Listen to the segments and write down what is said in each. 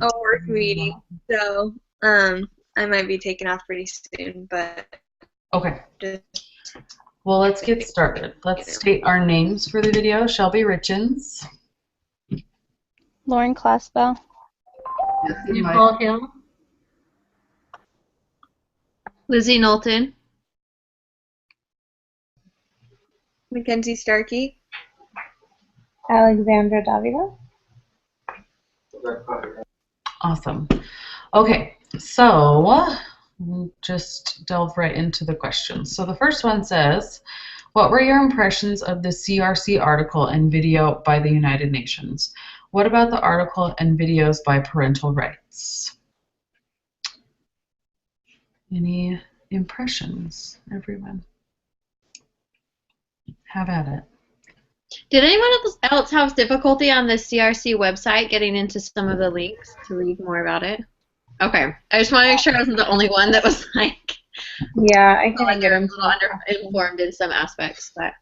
a work meeting, so I might be taking off pretty soon, but Okay. just Well, let's get started. Let's state our names for the video. Shelby Richens. Lauren Classbell. Nicole Hill. Lizzie Knowlton. Mackenzie Starkey. Alexandra Davila. Awesome. Okay, so we'll just delve right into the questions. So the first one says, what were your impressions of the CRC article and video by the United Nations? What about the article and videos by Parental Rights? Any impressions, everyone? Have at it. Did anyone else have difficulty on the CRC website getting into some of the links to read more about it? Okay, I just want to make sure I wasn't the only one that was like, Yeah, I like couldn't get a into little underinformed in some aspects, but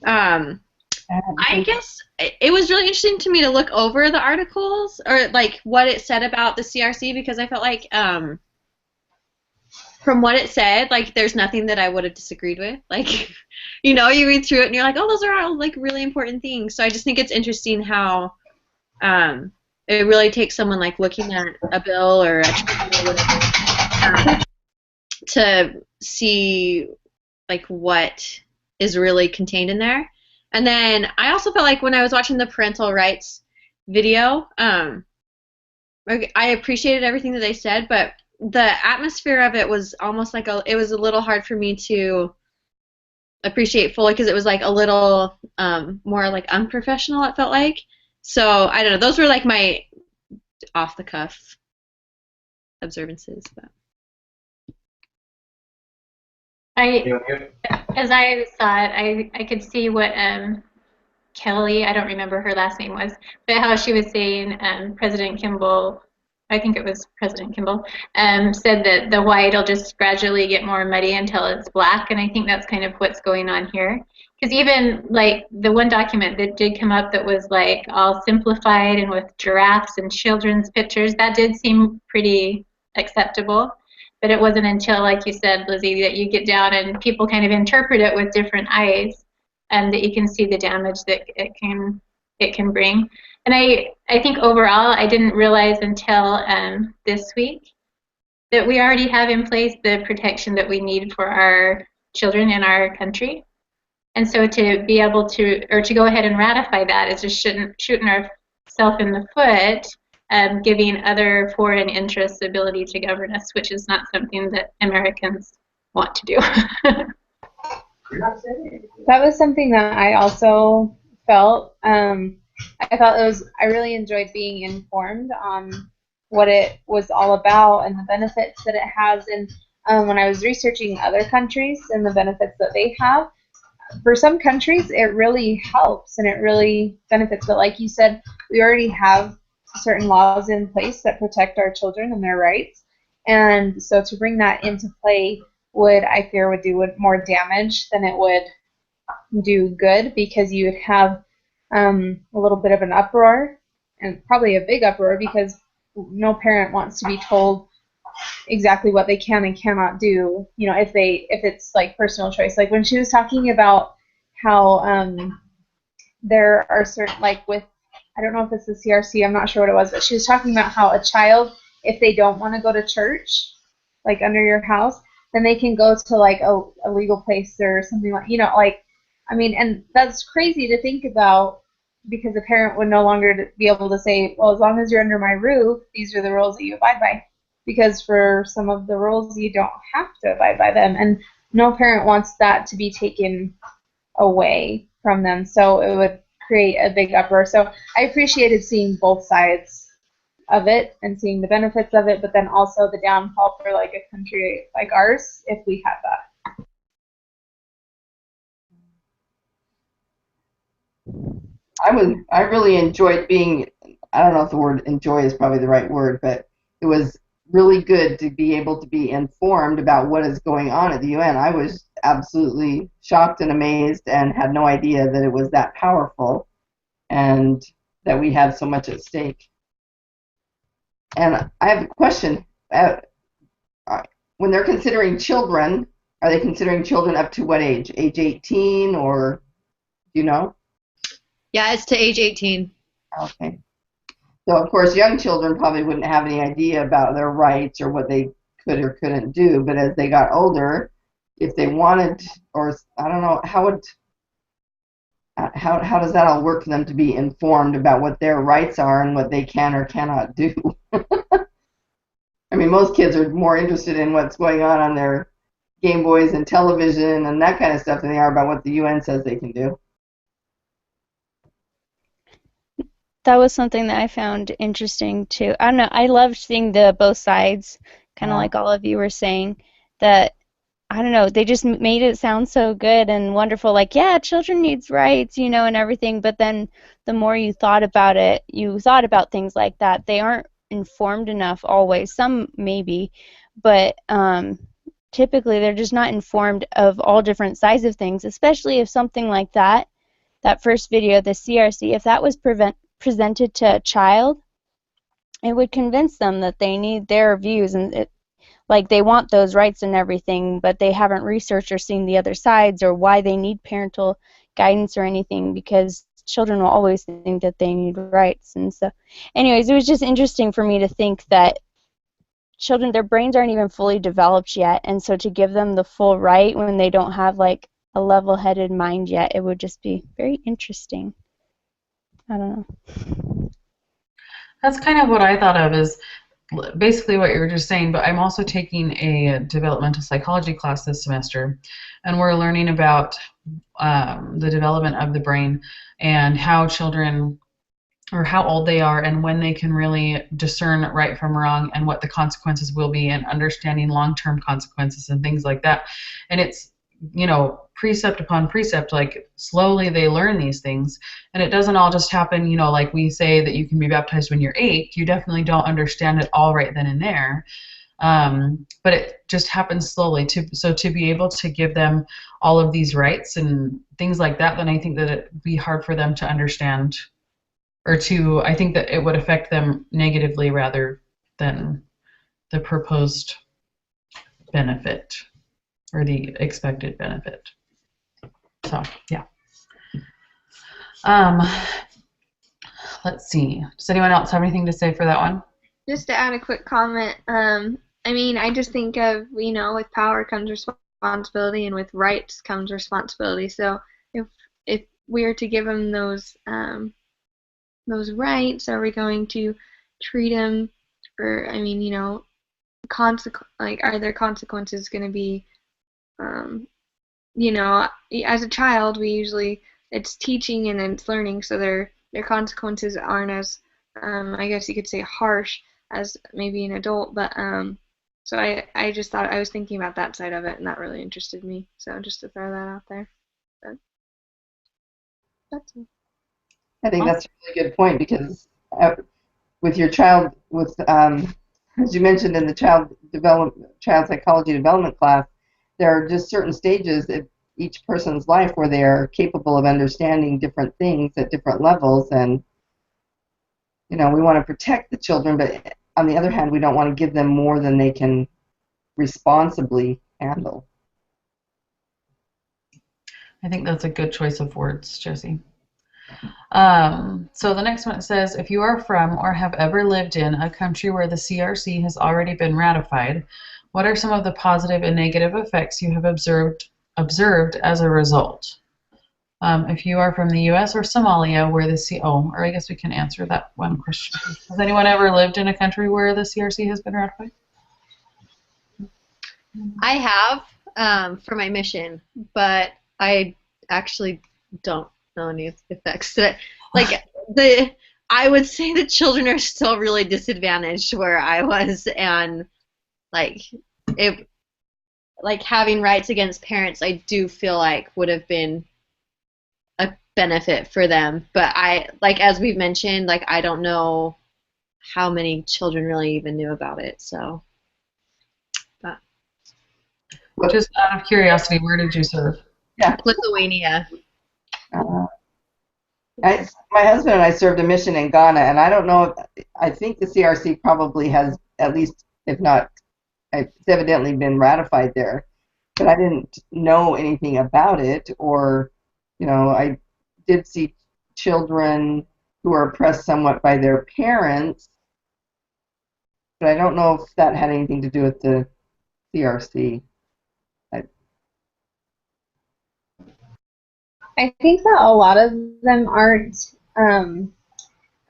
I guess it was really interesting to me to look over the articles or like what it said about the CRC because I felt like from what it said, like there's nothing that I would have disagreed with. Like, you know, you read through it and you're like, oh, those are all like really important things. So I just think it's interesting how it really takes someone like looking at a bill or a treaty or whatever to see like what is really contained in there. And then I also felt like when I was watching the parental rights video, I appreciated everything that they said, but the atmosphere of it was almost like it was a little hard for me to appreciate fully because it was like a little more like unprofessional, it felt like. So I don't know, those were like my off the cuff observances. But As I saw it, I could see what Kelly, I don't remember her last name was, but how she was saying President Kimball, I think it was President Kimball, said that the white will just gradually get more muddy until it's black, and I think that's kind of what's going on here. Because even like the one document that did come up that was like all simplified and with giraffes and children's pictures, that did seem pretty acceptable. But it wasn't until, like you said, Lizzie, that you get down and people kind of interpret it with different eyes, and that you can see the damage that it can bring. And I think overall, I didn't realize until this week that we already have in place the protection that we need for our children in our country. And so to be able to, or to go ahead and ratify that is just shooting ourselves in the foot, giving other foreign interests the ability to govern us, which is not something that Americans want to do. That was something that I also felt. I felt I really enjoyed being informed on what it was all about and the benefits that it has. And when I was researching other countries and the benefits that they have, for some countries it really helps and it really benefits. But like you said, we already have certain laws in place that protect our children and their rights. And so to bring that into play I fear would do more damage than it would do good, because you would have a little bit of an uproar, and probably a big uproar, because no parent wants to be told exactly what they can and cannot do, you know, if it's like personal choice. Like when she was talking about how there are certain, like with, I don't know if it's the CRC, I'm not sure what it was, but she was talking about how a child, if they don't want to go to church, like under your house, then they can go to like a legal place or something like, you know, like, I mean, and that's crazy to think about, because a parent would no longer be able to say, well, as long as you're under my roof, these are the rules that you abide by. Because for some of the rules, you don't have to abide by them. And no parent wants that to be taken away from them. So it would create a big uproar. So I appreciated seeing both sides of it and seeing the benefits of it, but then also the downfall for like a country like ours if we had that. I really enjoyed being, I don't know if the word enjoy is probably the right word, but it was really good to be able to be informed about what is going on at the UN. I was absolutely shocked and amazed and had no idea that it was that powerful and that we had so much at stake. And I have a question. When they're considering children, are they considering children up to what age? Age 18 or, do you know? Yeah, it's to age 18. Okay. So, of course, young children probably wouldn't have any idea about their rights or what they could or couldn't do. But as they got older, if they wanted, or I don't know, how does that all work for them to be informed about what their rights are and what they can or cannot do? I mean, most kids are more interested in what's going on their Game Boys and television and that kind of stuff than they are about what the UN says they can do. That was something that I found interesting too. I don't know. I loved seeing the both sides, kind of like all of you were saying. That I don't know. They just made it sound so good and wonderful. Like, yeah, children needs rights, you know, and everything. But then the more you thought about it, you thought about things like that. They aren't informed enough always. Some maybe, but typically they're just not informed of all different sides of things. Especially if something like that first video, the CRC, if that was presented to a child, it would convince them that they need their views and like they want those rights and everything, but they haven't researched or seen the other sides or why they need parental guidance or anything, because children will always think that they need rights. And so anyways, it was just interesting for me to think that children, their brains aren't even fully developed yet, and so to give them the full right when they don't have like a level-headed mind yet, it would just be very interesting. I don't know. That's kind of what I thought of as basically what you were just saying, but I'm also taking a developmental psychology class this semester, and we're learning about the development of the brain and how children, or how old they are and when they can really discern right from wrong and what the consequences will be, and understanding long-term consequences and things like that. And it's, you know, precept upon precept, like slowly they learn these things, and it doesn't all just happen, you know, like we say that you can be baptized when you're 8. You definitely don't understand it all right then and there, but it just happens slowly. So to be able to give them all of these rights and things like that, then I think that it'd be hard for them to understand, or I think that it would affect them negatively rather than the proposed benefit or the expected benefit. So, yeah. Let's see. Does anyone else have anything to say for that one? Just to add a quick comment, I mean, I just think of, you know, with power comes responsibility, and with rights comes responsibility. So if we are to give them those rights, are we going to treat them, or I mean, you know, like, are there consequences going to be? You know, as a child, we usually, it's teaching and it's learning, so their consequences aren't as, I guess you could say, harsh as maybe an adult. But so I just thought, I was thinking about that side of it, and that really interested me. So just to throw that out there. But that's it. I think that's a really good point, because with your child, with as you mentioned in the child psychology development class, there are just certain stages in each person's life where they are capable of understanding different things at different levels, and you know, we want to protect the children, but on the other hand, we don't want to give them more than they can responsibly handle. I think that's a good choice of words, Josie. So the next one, it says, if you are from or have ever lived in a country where the CRC has already been ratified, what are some of the positive and negative effects you have observed as a result? If you are from the U.S. or Somalia, where the or I guess we can answer that one question. Has anyone ever lived in a country where the CRC has been ratified? I have for my mission, but I actually don't know any effects. Like I would say that children are still really disadvantaged where I was, and like having rights against parents, I do feel like would have been a benefit for them. But as we've mentioned, like I don't know how many children really even knew about it. So, but just out of curiosity, where did you serve? Yeah, Lithuania. My husband and I served a mission in Ghana, and I don't know if I think the CRC probably has at least, if not, it's evidently been ratified there. But I didn't know anything about it, or, I did see children who are oppressed somewhat by their parents, but I don't know if that had anything to do with the CRC. I think that a lot of them aren't. I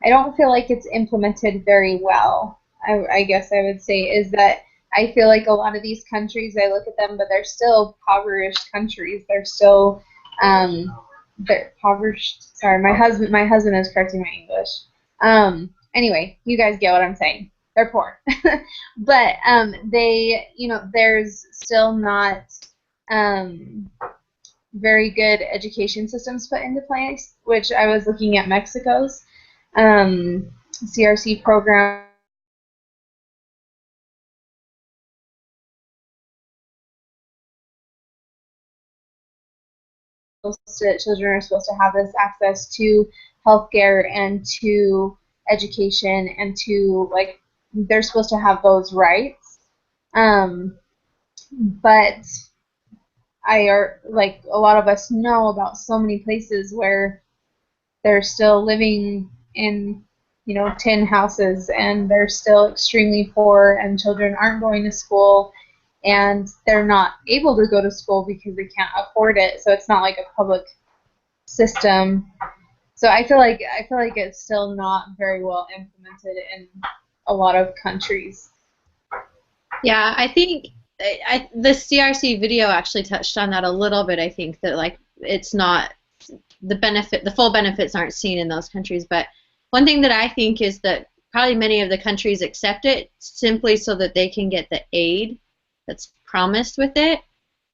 don't feel like it's implemented very well. I guess I would say is that I feel like a lot of these countries, I look at them, but they're still impoverished countries. They're still they're impoverished. Sorry, my husband is correcting my English. Anyway, you guys get what I'm saying. They're poor, but they, there's still not very good education systems put into place. Which I was looking at Mexico's CRC program. Children are supposed to have this access to healthcare and to education and to, like, they're supposed to have those rights. But like a lot of us know about so many places where they're still living in, tin houses, and they're still extremely poor, and children aren't going to school, and they're not able to go to school because they can't afford it. So it's not like a public system. So I feel like it's still not very well implemented in a lot of countries. Yeah, I think the CRC video actually touched on that a little bit. I think that, like, it's not the full benefits aren't seen in those countries. But one thing that I think is that probably many of the countries accept it simply so that they can get the aid that's promised with it.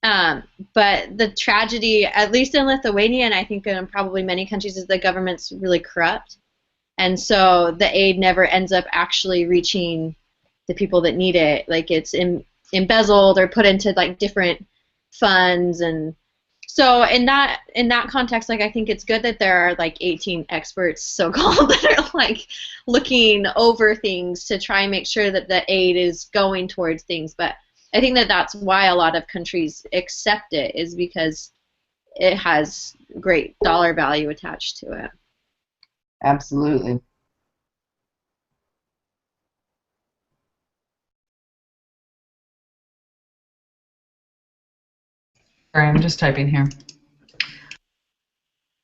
But the tragedy, at least in Lithuania, and I think in probably many countries, is the government's really corrupt. And so the aid never ends up actually reaching the people that need it. Like, it's embezzled or put into, like, different funds. And so in that context, like, I think it's good that there are, like, 18 experts, so-called, that are, like, looking over things to try and make sure that the aid is going towards things. But I think that that's why a lot of countries accept it, is because it has great dollar value attached to it. Absolutely. Sorry, I'm just typing here.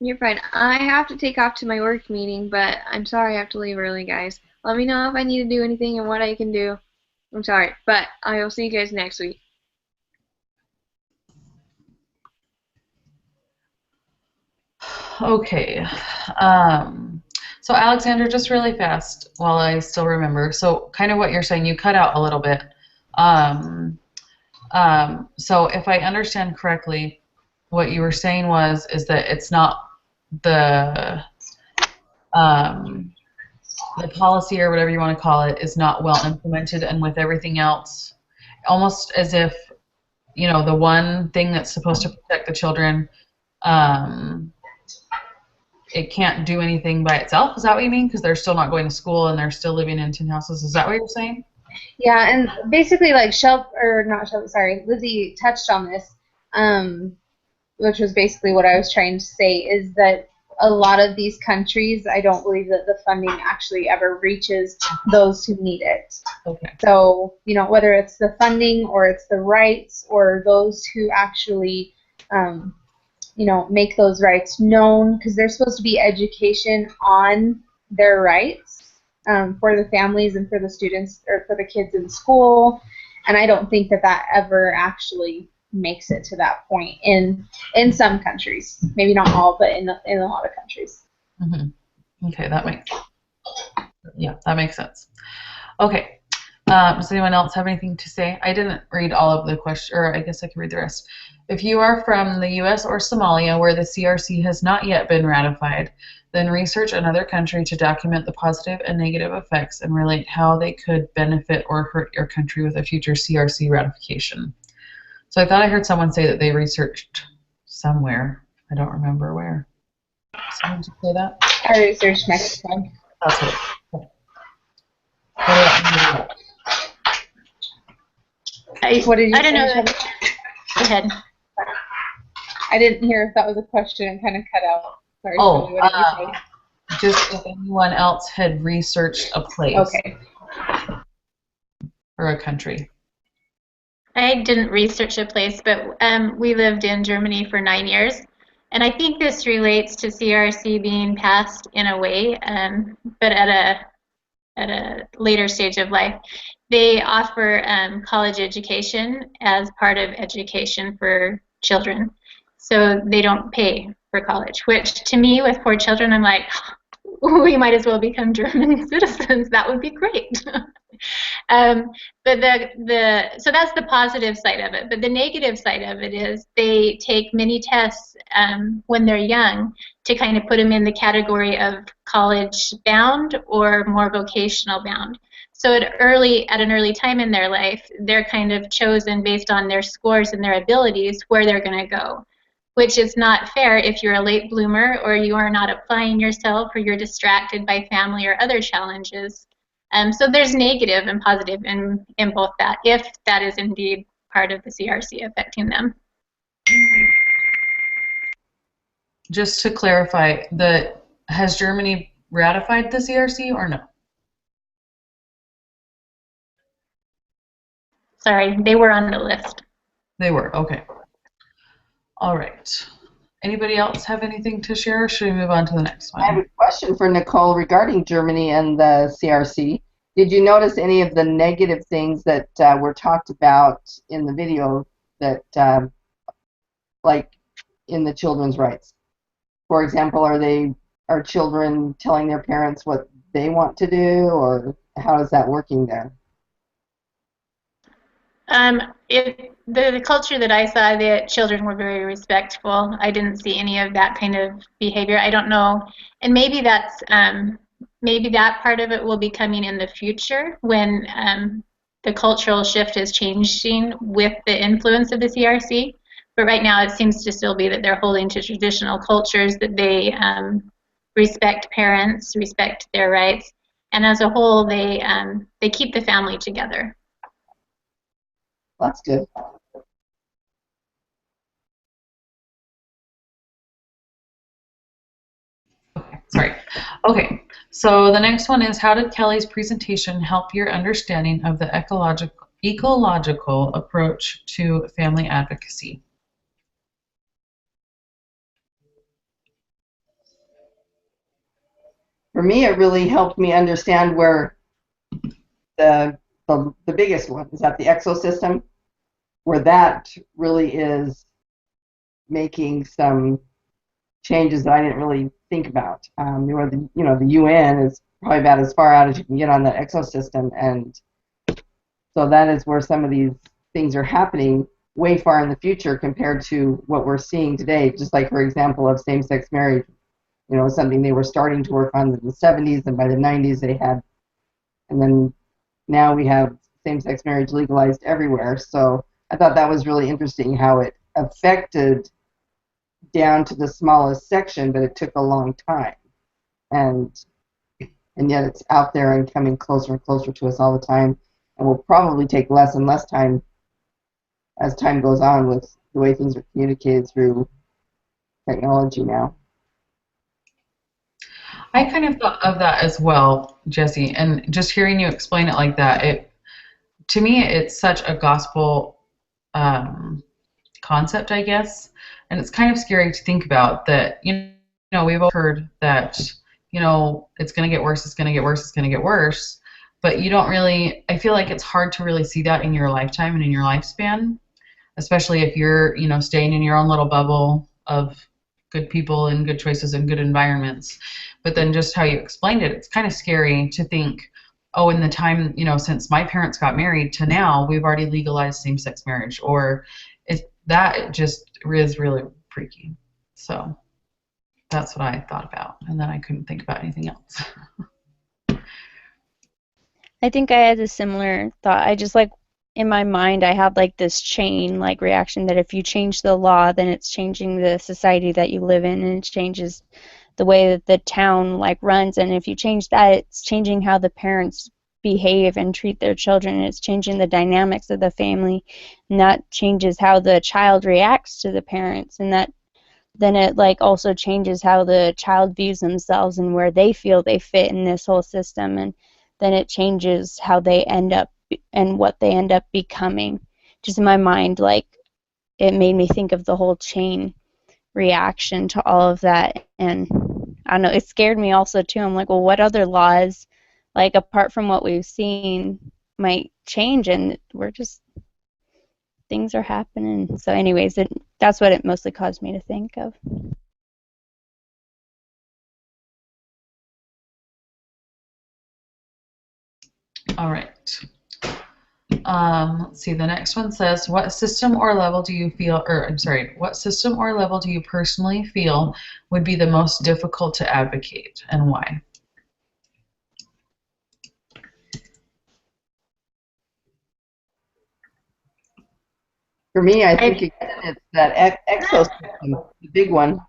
You're fine. I have to take off to my work meeting, but I'm sorry I have to leave early, guys. Let me know if I need to do anything and what I can do. I'm sorry, but I will see you guys next week. Okay. So Alexander, just really fast while I still remember. So kind of what you're saying, you cut out a little bit. So if I understand correctly, what you were saying is that it's not the policy, or whatever you want to call it, is not well implemented, and with everything else, almost as if, the one thing that's supposed to protect the children, it can't do anything by itself. Is that what you mean? Because they're still not going to school and they're still living in tin houses. Is that what you're saying? Yeah, and basically, like, Lizzie touched on this, which was basically what I was trying to say, is that a lot of these countries, I don't believe that the funding actually ever reaches those who need it. Okay. So, whether it's the funding or it's the rights or those who actually, make those rights known, because there's supposed to be education on their rights for the families and for the students, or for the kids in school, and I don't think that ever actually makes it to that point in some countries. Maybe not all, but in a lot of countries. Mm-hmm. Okay, that makes sense. Okay. Does anyone else have anything to say? I didn't read all of the questions, or I guess I can read the rest. If you are from the U.S. or Somalia, where the CRC has not yet been ratified, then research another country to document the positive and negative effects and relate how they could benefit or hurt your country with a future CRC ratification. So I thought I heard someone say that they researched somewhere. I don't remember where. Someone to say that? I researched Mexico. That's what. Okay. What about What did you I don't say, know. Shelby? Go ahead. I didn't hear if that was a question and kind of cut out. Sorry, Oh, Shelby, what did you say? just if anyone else had researched a place Okay. or a country. I didn't research a place, but we lived in Germany for 9 years. And I think this relates to CRC being passed in a way, but at a later stage of life. They offer college education as part of education for children. So they don't pay for college, which to me, with 4 children, I'm like, we might as well become German citizens. That would be great. But so that's the positive side of it. But the negative side of it is they take many tests when they're young to kind of put them in the category of college bound or more vocational bound. So at an early time in their life, they're kind of chosen based on their scores and their abilities where they're going to go, which is not fair if you're a late bloomer or you are not applying yourself or you're distracted by family or other challenges. So there's negative and positive in both that, if that is indeed part of the CRC affecting them. Just to clarify, has Germany ratified the CRC or no? Sorry, they were on the list. They were, okay. All right. Anybody else have anything to share, or should we move on to the next one? I have a question for Nicole regarding Germany and the CRC. Did you notice any of the negative things that were talked about in the video that, like in the children's rights? For example, are children telling their parents what they want to do, or how is that working there? The culture that I saw, the children were very respectful. I didn't see any of that kind of behavior. I don't know, and maybe that part of it will be coming in the future when the cultural shift is changing with the influence of the CRC. But right now, it seems to still be that they're holding to traditional cultures, that they respect parents, respect their rights, and as a whole, they keep the family together. That's good. Okay, sorry. Okay, so the next one is, how did Kelly's presentation help your understanding of the ecological approach to family advocacy? For me, it really helped me understand where the biggest one is at the exosystem, where that really is making some changes that I didn't really think about. Where the UN is probably about as far out as you can get on that exosystem, and so that is where some of these things are happening way far in the future compared to what we're seeing today. Just like, for example, of same-sex marriage, something they were starting to work on in the 70s, and by the 90s they had, and then now we have same-sex marriage legalized everywhere. So I thought that was really interesting how it affected down to the smallest section, but it took a long time, and yet it's out there and coming closer and closer to us all the time, and will probably take less and less time as time goes on with the way things are communicated through technology now. I kind of thought of that as well, Jesse, and just hearing you explain it like that, to me it's such a gospel concept, I guess, and it's kind of scary to think about that. We've all heard that it's going to get worse, it's going to get worse, it's going to get worse, but you don't really, I feel like it's hard to really see that in your lifetime and in your lifespan, especially if you're staying in your own little bubble of good people and good choices and good environments. But then just how you explained it, it's kind of scary to think, oh, in the time, since my parents got married to now, we've already legalized same-sex marriage, or that just is really freaky. So that's what I thought about, and then I couldn't think about anything else. I think I had a similar thought. I just in my mind, I had this chain reaction that if you change the law, then it's changing the society that you live in, and it changes the way that the town like runs, and if you change that, it's changing how the parents behave and treat their children. It's changing the dynamics of the family, and that changes how the child reacts to the parents, and that then it like also changes how the child views themselves and where they feel they fit in this whole system, and then it changes how they end up and what they end up becoming. Just in my mind, like, it made me think of the whole chain reaction to all of that, and I don't know, it scared me also too. I'm like, well, what other laws, like apart from what we've seen, might change? And we're just, things are happening. So anyways, that's what it mostly caused me to think of. All right. Let's see. The next one says, what system or level do you feel, or I'm sorry, what system or level do you personally feel would be the most difficult to advocate, and why? For me, I think again, it's that exosystem, the big one.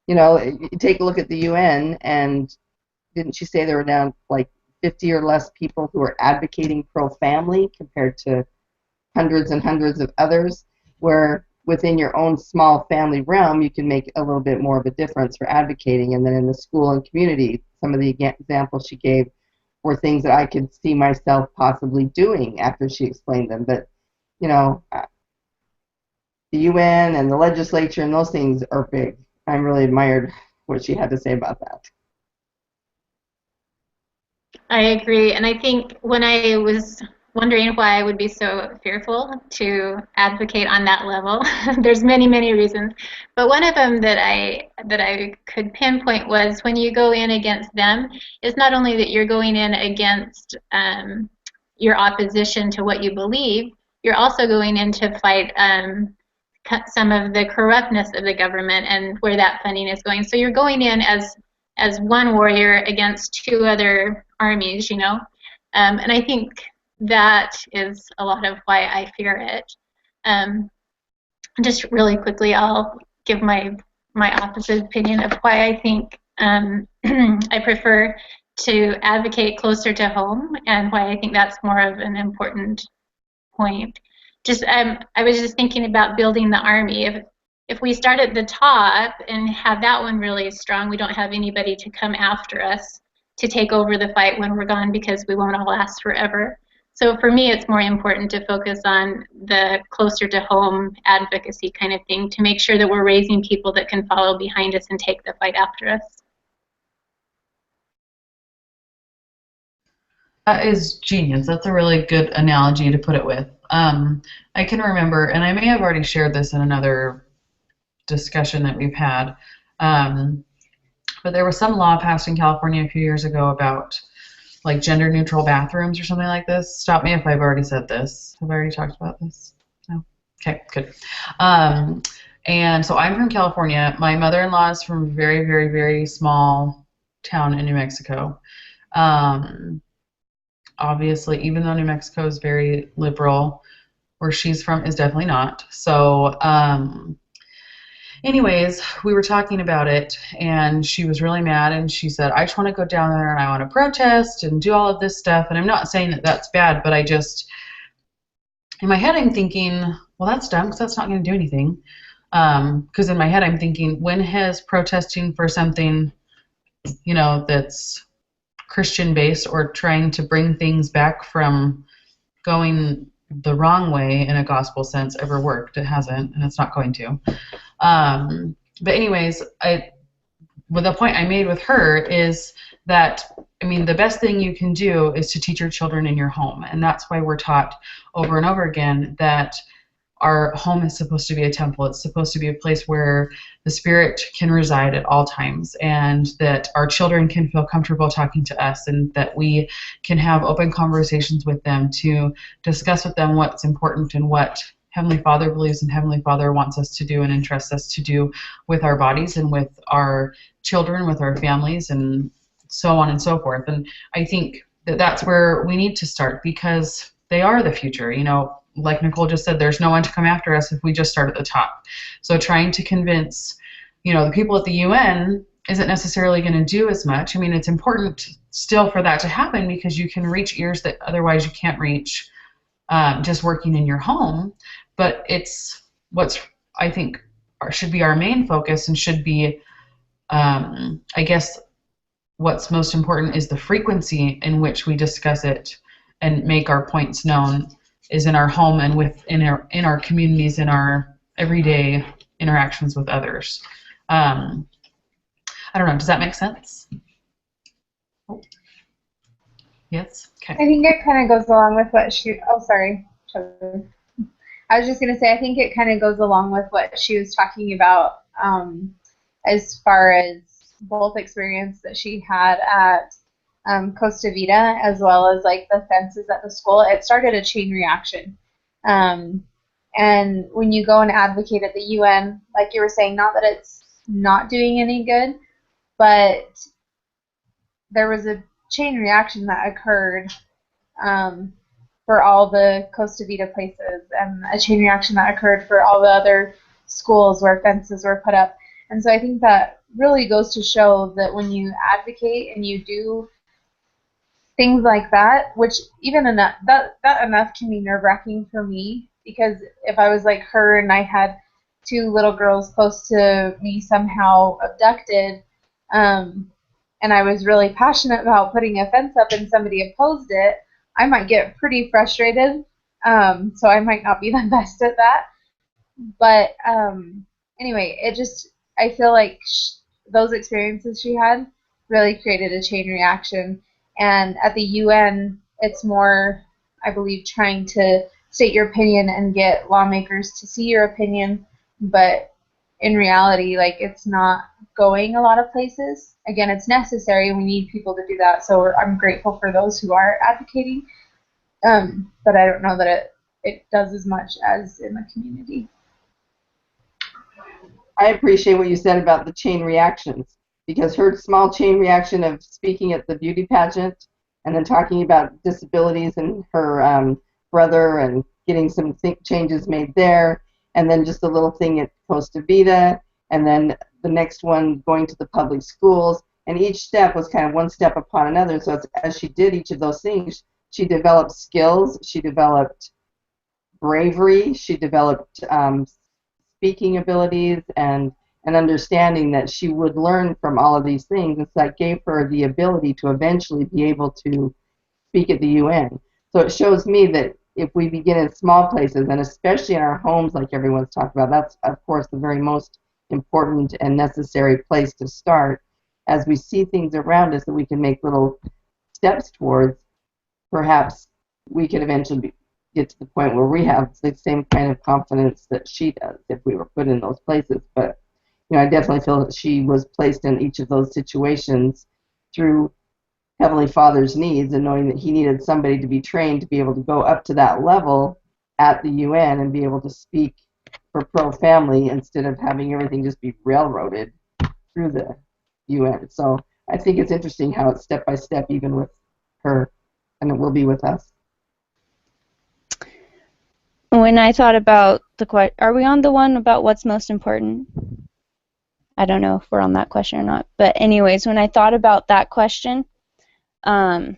You know, you take a look at the UN, and didn't she say there were now like 50 or less people who are advocating pro-family compared to hundreds and hundreds of others, where within your own small family realm you can make a little bit more of a difference for advocating. And then in the school and community, some of the examples she gave were things that I could see myself possibly doing after she explained them. But, you know, the UN and the legislature and those things are big. I really admired what she had to say about that. I agree, and I think when I was wondering why I would be so fearful to advocate on that level, there's many, many reasons, but one of them that I could pinpoint was when you go in against them, it's not only that you're going in against your opposition to what you believe, you're also going in to fight some of the corruptness of the government and where that funding is going. So you're going in as one warrior against two other armies, you know, and I think that is a lot of why I fear it. Just really quickly, I'll give my opposite opinion of why I think I prefer to advocate closer to home, and why I think that's more of an important point. Just I was just thinking about building the army. If we start at the top and have that one really strong, we don't have anybody to come after us to take over the fight when we're gone, because we won't all last forever. So for me, it's more important to focus on the closer to home advocacy kind of thing, to make sure that we're raising people that can follow behind us and take the fight after us. That is genius. That's a really good analogy to put it with. I can remember, and I may have already shared this in another discussion that we've had, but there was some law passed in California a few years ago about like gender neutral bathrooms or something like this. Stop me if I've already said this. Have I already talked about this? No? Okay, good. And so I'm from California. My mother-in-law is from a very, very, very small town in New Mexico. Obviously, even though New Mexico is very liberal, where she's from is definitely not. So anyways, we were talking about it, and she was really mad, and she said, I just want to go down there and I want to protest and do all of this stuff. And I'm not saying that that's bad, but I just, in my head, I'm thinking, well, that's dumb, because that's not going to do anything. Because in my head, I'm thinking, when has protesting for something, you know, that's Christian-based or trying to bring things back from going the wrong way in a gospel sense ever worked? It hasn't, and it's not going to. But anyways, the point I made with her is that, I mean, the best thing you can do is to teach your children in your home, and that's why we're taught over and over again that our home is supposed to be a temple. It's supposed to be a place where the Spirit can reside at all times, and that our children can feel comfortable talking to us, and that we can have open conversations with them to discuss with them what's important and what Heavenly Father believes and Heavenly Father wants us to do and entrusts us to do with our bodies and with our children, with our families, and so on and so forth. And I think that that's where we need to start, because they are the future. You know, like Nicole just said, there's no one to come after us if we just start at the top. So trying to convince, you know, the people at the UN isn't necessarily going to do as much. I mean, it's important still for that to happen because you can reach ears that otherwise you can't reach just working in your home. But it's what's, I think, should be our main focus and should be, I guess, what's most important is the frequency in which we discuss it and make our points known is in our home and in our communities, in our everyday interactions with others. I don't know. Does that make sense? Oh. Yes? Okay. I think it kind of goes along with what sorry. I was just going to say, I think it kind of goes along with what she was talking about as far as both experience that she had at Costa Vida as well as like the fences at the school. It started a chain reaction. And when you go and advocate at the UN, like you were saying, not that it's not doing any good, but there was a chain reaction that occurred for all the Costa Vida places, and a chain reaction that occurred for all the other schools where fences were put up. And so I think that really goes to show that when you advocate and you do things like that, which even enough, that enough can be nerve-wracking for me, because if I was like her and I had 2 little girls close to me somehow abducted, and I was really passionate about putting a fence up and somebody opposed it, I might get pretty frustrated. So I might not be the best at that. But anyway, I feel like those experiences she had really created a chain reaction. And at the UN, it's more, I believe, trying to state your opinion and get lawmakers to see your opinion. But in reality, like, it's not going a lot of places. Again, it's necessary. We need people to do that. So I'm grateful for those who are advocating. But I don't know that it does as much as in the community. I appreciate what you said about the chain reactions, because her small chain reaction of speaking at the beauty pageant and then talking about disabilities and her brother and getting some changes made there, and then just a little thing at Costa Vida, and then the next one going to the public schools, and each step was kind of one step upon another. So as she did each of those things, she developed skills, she developed bravery, she developed speaking abilities, and an understanding that she would learn from all of these things. And so that gave her the ability to eventually be able to speak at the UN. So it shows me that if we begin in small places, and especially in our homes, like everyone's talked about, that's, of course, the very most important and necessary place to start. As we see things around us that we can make little steps towards, perhaps we can eventually get to the point where we have the same kind of confidence that she does if we were put in those places. But I definitely feel that she was placed in each of those situations through Heavenly Father's needs, and knowing that he needed somebody to be trained to be able to go up to that level at the UN and be able to speak for pro-family instead of having everything just be railroaded through the UN. So I think it's interesting how it's step by step, even with her, and it will be with us. When I thought about the question, are we on the one about what's most important? I don't know if we're on that question or not. But anyways, when I thought about that question, I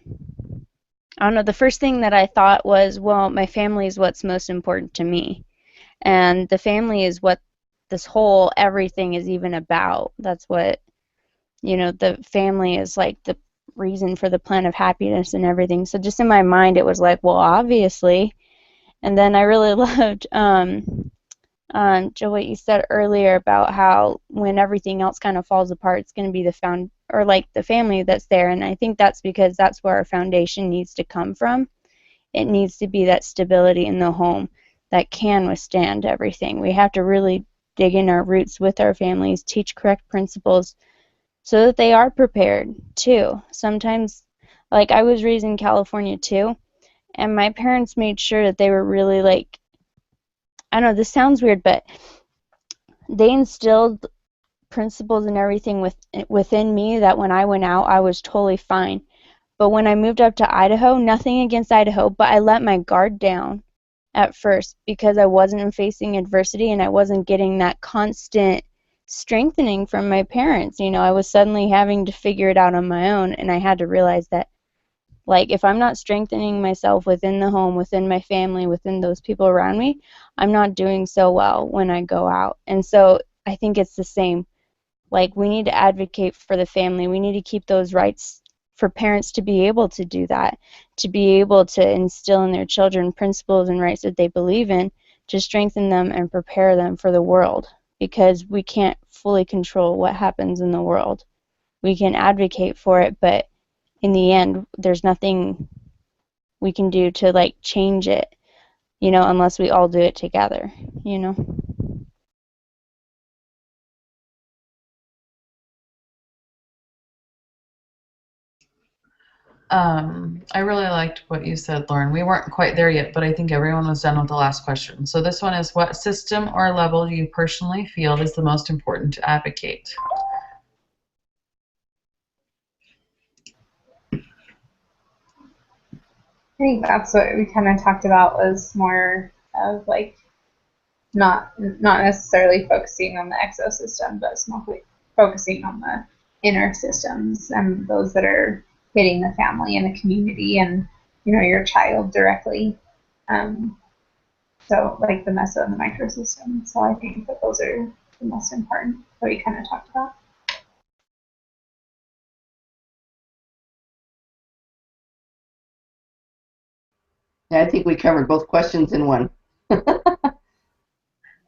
don't know, the first thing that I thought was, well, my family is what's most important to me. And the family is what this whole everything is even about. That's what, the family is like the reason for the plan of happiness and everything. So just in my mind, it was like, well, obviously. And then I really loved, Joe, what you said earlier about how when everything else kind of falls apart, it's going to be the family that's there. And I think that's because that's where our foundation needs to come from. It needs to be that stability in the home that can withstand everything. We have to really dig in our roots with our families, teach correct principles so that they are prepared too. Sometimes, like, I was raised in California too, and my parents made sure that they were really, like, I don't know, this sounds weird, but they instilled principles and everything within me that when I went out, I was totally fine. But when I moved up to Idaho, nothing against Idaho, but I let my guard down at first because I wasn't facing adversity and I wasn't getting that constant strengthening from my parents. You know, I was suddenly having to figure it out on my own, and I had to realize that, like, if I'm not strengthening myself within the home, within my family, within those people around me, I'm not doing so well when I go out. And so I think it's the same. Like, we need to advocate for the family. We need to keep those rights for parents to be able to do that, to be able to instill in their children principles and rights that they believe in, to strengthen them and prepare them for the world, because we can't fully control what happens in the world. We can advocate for it, but in the end, there's nothing we can do to, like, change it, you know, unless we all do it together, you know. I really liked what you said, Lauren. We weren't quite there yet, but I think everyone was done with the last question. So this one is, what system or level do you personally feel is the most important to advocate? I think that's what we kind of talked about, was more of like not necessarily focusing on the exosystem, but mostly focusing on the inner systems and those that are hitting the family and the community and, you know, your child directly. So like the meso and the microsystem. So I think that those are the most important that we kind of talked about. Yeah, I think we covered both questions in one.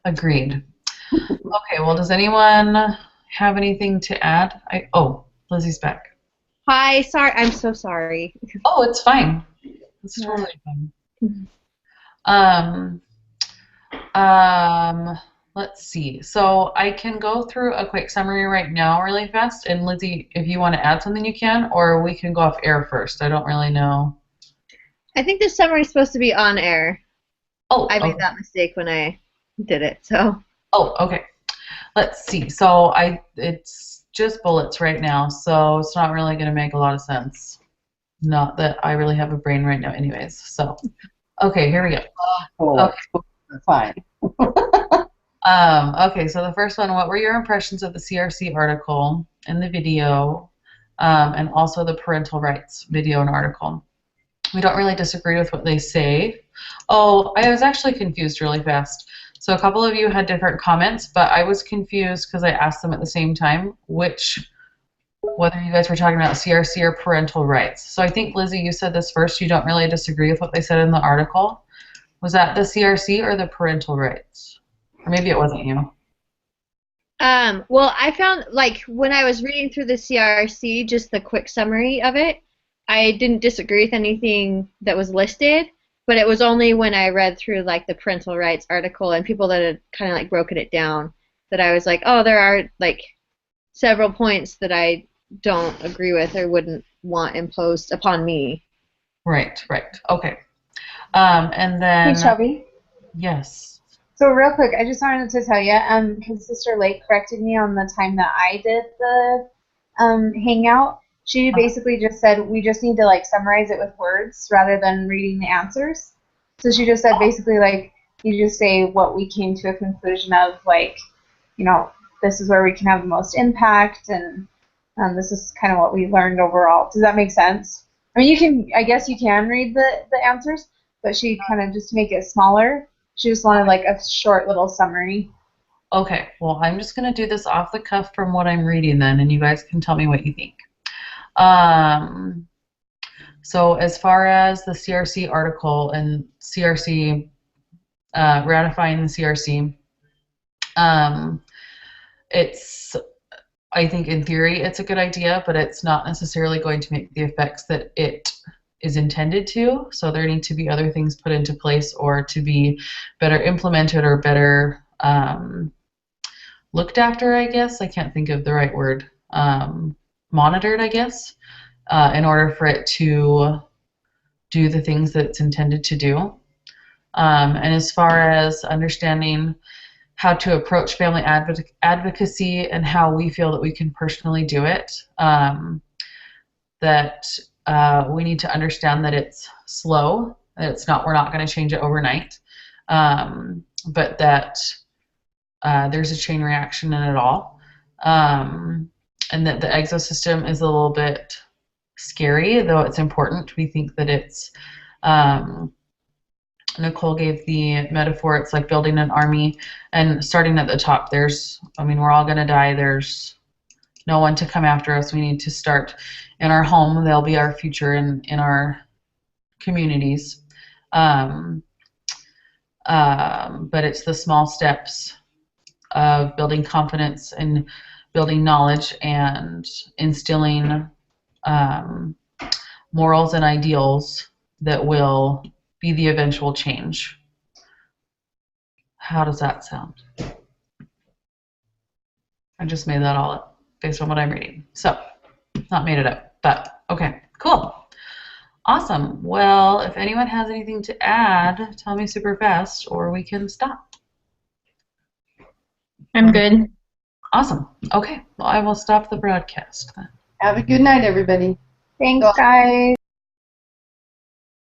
Agreed. Okay, well, does anyone have anything to add? Oh, Lizzie's back. Hi, sorry. I'm so sorry. Oh, it's fine. It's totally fine. Let's see. So I can go through a quick summary right now really fast. And Lizzie, if you want to add something, you can, or we can go off air first. I don't really know. I think the summary is supposed to be on air. Oh, I made that mistake when I did it, so. Oh, okay. Let's see. So it's just bullets right now, so it's not really going to make a lot of sense. Not that I really have a brain right now anyways. So, okay, here we go. Okay. Fine. Okay, so the first one, what were your impressions of the CRC article and the video, and also the parental rights video and article? We don't really disagree with what they say. Oh, I was actually confused really fast. So a couple of you had different comments, but I was confused because I asked them at the same time whether you guys were talking about CRC or parental rights. So I think, Lizzie, you said this first. You don't really disagree with what they said in the article. Was that the CRC or the parental rights? Or maybe it wasn't you. Well, I found, like, when I was reading through the CRC, just the quick summary of it, I didn't disagree with anything that was listed, but it was only when I read through, like, the parental rights article and people that had kind of, like, broken it down that I was like, oh, there are, like, several points that I don't agree with or wouldn't want imposed upon me. Right. Okay. And then... Hey, Shelby. Yes. So real quick, I just wanted to tell you, because Sister Lake corrected me on the time that I did the hangout. She basically just said we just need to, like, summarize it with words rather than reading the answers. So she just said basically, like, you just say what we came to a conclusion of, like, you know, this is where we can have the most impact, and this is kind of what we learned overall. Does that make sense? I mean, I guess you can read the answers, but she kind of, just to make it smaller, she just wanted, like, a short little summary. Okay, well, I'm just going to do this off the cuff from what I'm reading then, and you guys can tell me what you think. So as far as the CRC article and CRC, ratifying the CRC, I think in theory it's a good idea, but it's not necessarily going to make the effects that it is intended to. So there need to be other things put into place or to be better implemented or better looked after, I guess. I can't think of the right word. Monitored, I guess, in order for it to do the things that it's intended to do. And as far as understanding how to approach family advocacy and how we feel that we can personally do it, that we need to understand that it's slow, that we're not going to change it overnight, but that there's a chain reaction in it all. and that the exosystem is a little bit scary, though it's important. We think that it's, Nicole gave the metaphor, it's like building an army and starting at the top. We're all going to die. There's no one to come after us. We need to start in our home. They'll be our future in our communities. But it's the small steps of building confidence and building knowledge and instilling morals and ideals that will be the eventual change. How does that sound? I just made that all up based on what I'm reading. So, not made it up, but okay, cool. Awesome. Well, if anyone has anything to add, tell me super fast or we can stop. I'm good. Awesome. Okay, well, I will stop the broadcast then. Have a good night, everybody. Thanks, guys.